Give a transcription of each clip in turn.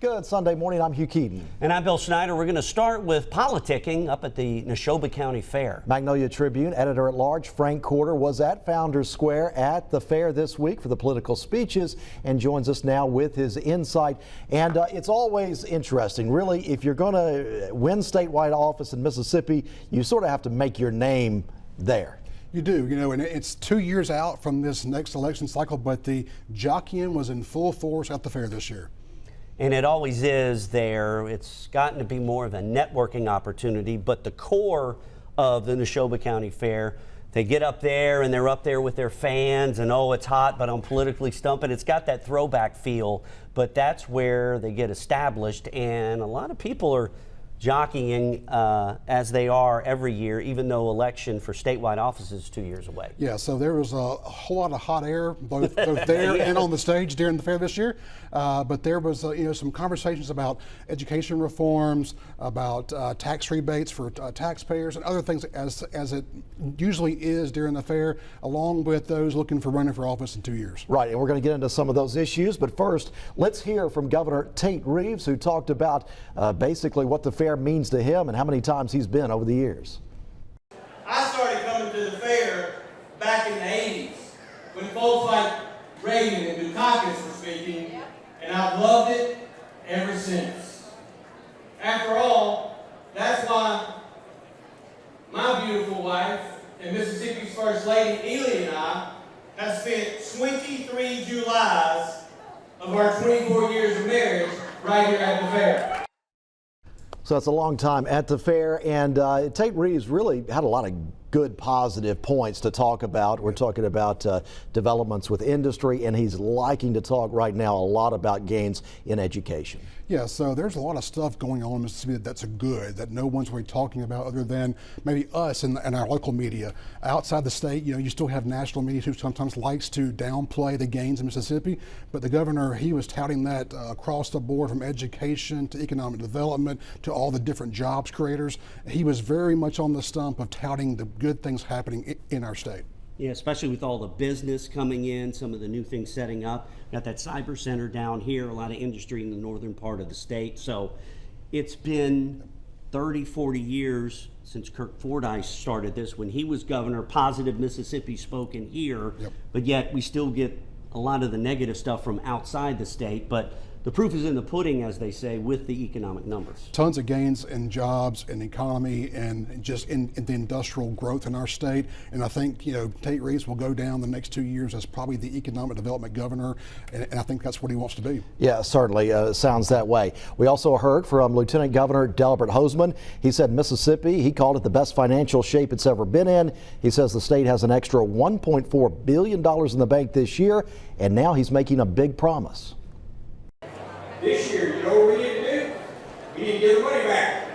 Good Sunday morning. I'm Hugh Keaton. And I'm Bill Snyder. We're going to start with politicking up at the Neshoba County Fair. Magnolia Tribune editor-at-large Frank Corder was at Founders Square at the fair this week for the political speeches and joins us now with his insight. And it's always interesting, really, if you're going to win statewide office in Mississippi, you sort of have to make your name there. You do, and it's 2 years out from this next election cycle, but the jockeying was in full force at the fair this year. And it always is there. It's gotten to be more of a networking opportunity, but the core of the Neshoba County Fair, they get up there and they're up there with their fans and, oh, it's hot, but I'm politically stumping. It's got that throwback feel, but that's where they get established, and a lot of people are jockeying as they are every year, even though election for statewide office is 2 years away. Yeah, so there was a whole lot of hot air, both there and on the stage during the fair this year. But there was, some conversations about education reforms, about tax rebates for taxpayers, and other things as it usually is during the fair, along with those looking for running for office in 2 years. Right, and we're going to get into some of those issues. But first, let's hear from Governor Tate Reeves, who talked about basically what the fair means to him and how many times he's been over the years. I started coming to the fair back in the 80s when folks like Reagan and Dukakis were speaking, and I've loved it ever since. After all, that's why my beautiful wife and Mississippi's First Lady, Ely, and I have spent 23 Julys of our 24 years of marriage right here at the fair. So that's a long time at the fair, and Tate Reeves really had a lot of good positive points to talk about. We're talking about developments with industry, and he's liking to talk right now a lot about gains in education. Yeah, so there's a lot of stuff going on in Mississippi that's good, that no one's really talking about other than maybe us and our local media. Outside the state, you still have national media who sometimes likes to downplay the gains in Mississippi, but the governor, he was touting that across the board, from education to economic development to all the different jobs creators. He was very much on the stump of touting the good things happening in our state. Yeah, especially with all the business coming in, some of the new things setting up. Got that cyber center down here, a lot of industry in the northern part of the state. So it's been 30, 40 years since Kirk Fordyce started this. When he was governor, positive Mississippi spoken here, Yep. But yet we still get a lot of the negative stuff from outside the state. But the proof is in the pudding, as they say, with the economic numbers. Tons of gains in jobs and economy and just in the industrial growth in our state. And I think, Tate Reeves will go down the next 2 years as probably the economic development governor. And I think that's what he wants to be. Yeah, certainly sounds that way. We also heard from Lieutenant Governor Delbert Hosemann. He said Mississippi, he called it the best financial shape it's ever been in. He says the state has an extra $1.4 billion in the bank this year, and now he's making a big promise. This year, you know what we need to do? We need to get the money back.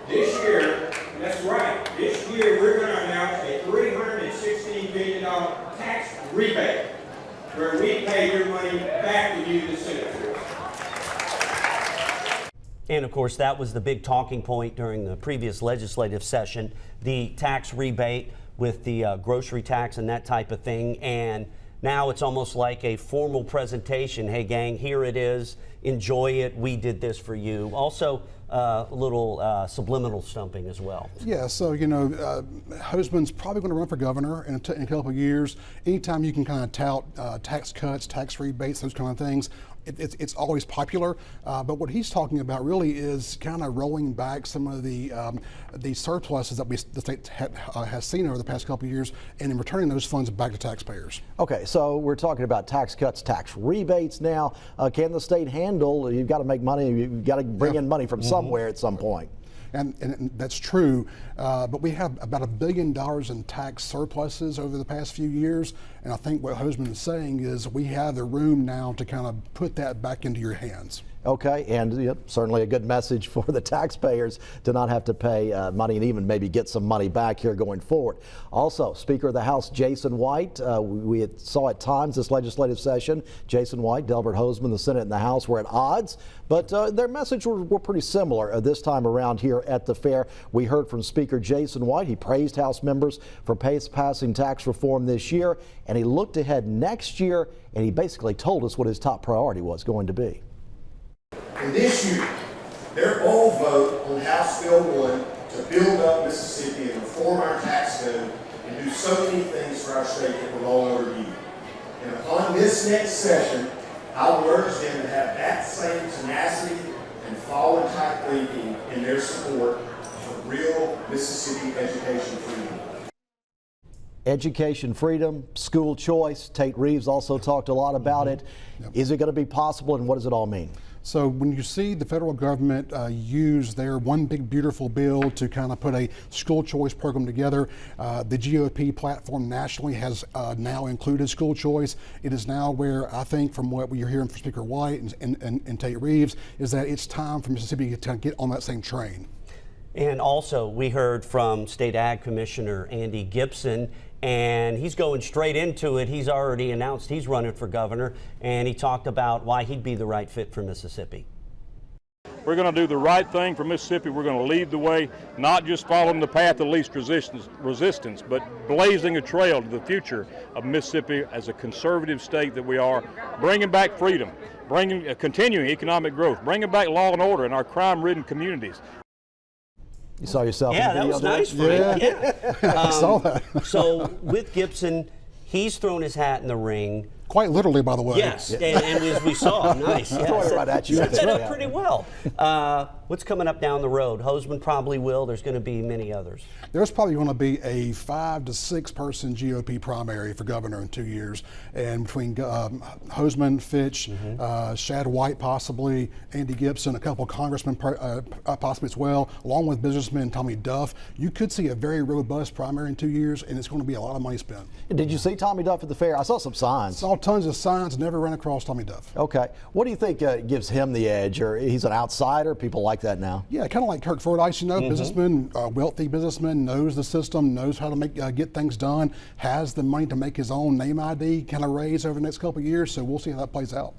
This year, that's right, this year we're going to announce a $316 billion tax rebate where we pay your money back to you, the citizens. And of course, that was the big talking point during the previous legislative session, the tax rebate with the grocery tax and that type of thing. And now it's almost like a formal presentation. Hey, gang, here it is. Enjoy it. We did this for you. Also, a little subliminal stumping as well. Yeah, so, Hosemann's probably going to run for governor in a couple of years. Anytime you can kind of tout tax cuts, tax rebates, those kind of things, it's always popular. But what he's talking about really is kind of rolling back some of the surpluses that the state has seen over the past couple of years, and in returning those funds back to taxpayers. Okay, so we're talking about tax cuts, tax rebates now. Can the state handle? You've got to make money. You've got to bring in money from somewhere at some point. And that's true, but we have about $1 billion in tax surpluses over the past few years, and I think what Hosemann is saying is we have the room now to kind of put that back into your hands. Okay, and certainly a good message for the taxpayers to not have to pay money and even maybe get some money back here going forward. Also, Speaker of the House Jason White, we saw at times this legislative session, Jason White, Delbert Hosemann, the Senate and the House were at odds, but their message were pretty similar this time around here at the fair. We heard from Speaker Jason White. He praised House members for passing tax reform this year, and he looked ahead next year, and he basically told us what his top priority was going to be. And this year, their bold vote on House Bill 1 to build up Mississippi and reform our tax code and do so many things for our state that were long overdue. And upon this next session, I will urge them to have that same tenacity and forward-type thinking in their support for real Mississippi education freedom. Education freedom, school choice. Tate Reeves also talked a lot about it. Yep. Is it going to be possible, and what does it all mean? So when you see the federal government use their one big beautiful bill to kind of put a school choice program together, the GOP platform nationally has now included school choice. It is now where I think from what we're hearing from Speaker White and Tate Reeves is that it's time for Mississippi to get on that same train. And also, we heard from State Ag Commissioner Andy Gibson, and he's going straight into it. He's already announced he's running for governor, and he talked about why he'd be the right fit for Mississippi. We're going to do the right thing for Mississippi. We're going to lead the way, not just following the path of least resistance, but blazing a trail to the future of Mississippi as a conservative state that we are, bringing back freedom, continuing economic growth, bringing back law and order in our crime-ridden communities. You saw yourself Yeah, in the that video was there? nice, Frank. Yeah. I saw that. So with Gibson, he's thrown his hat in the ring. Quite literally, by the way. Yes, and as we saw, nice. Yeah, Throwing it right at you. Set that Yeah. up pretty well. What's coming up down the road? Hoseman probably will. There's going to be many others. There's probably going to be a 5 to 6 person GOP primary for governor in 2 years, and between Hoseman, Fitch, Shad White, possibly Andy Gibson, a couple of congressmen possibly as well, along with businessman Tommy Duff, you could see a very robust primary in 2 years, and it's going to be a lot of money spent. Did you see Tommy Duff at the fair? I saw some signs. Saw tons of signs, never ran across Tommy Duff. Okay. What do you think gives him the edge? Or he's an outsider? People like that now? Yeah, kind of like Kirk Fordyce, you know, businessman, wealthy businessman, knows the system, knows how to get things done, has the money to make his own name ID kind of raise over the next couple of years, so we'll see how that plays out.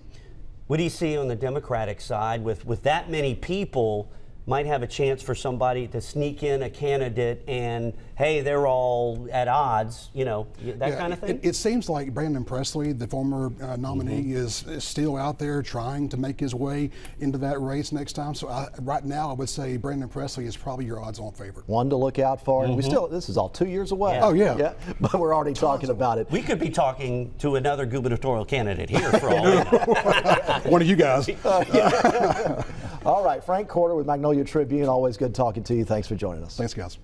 What do you see on the Democratic side with that many people? Might have a chance for somebody to sneak in a candidate and, hey, they're all at odds, you know, that kind of thing? It seems like Brandon Presley, the former nominee, is still out there trying to make his way into that race next time. So right now I would say Brandon Presley is probably your odds-on favorite. One to look out for. We still, this is all 2 years away. Yeah. Oh, yeah. But we're already talking about it. We could be talking to another gubernatorial candidate here for all we know. One of you guys. All right, Frank Corder with Magnolia Tribune. Always good talking to you. Thanks for joining us. Thanks, guys.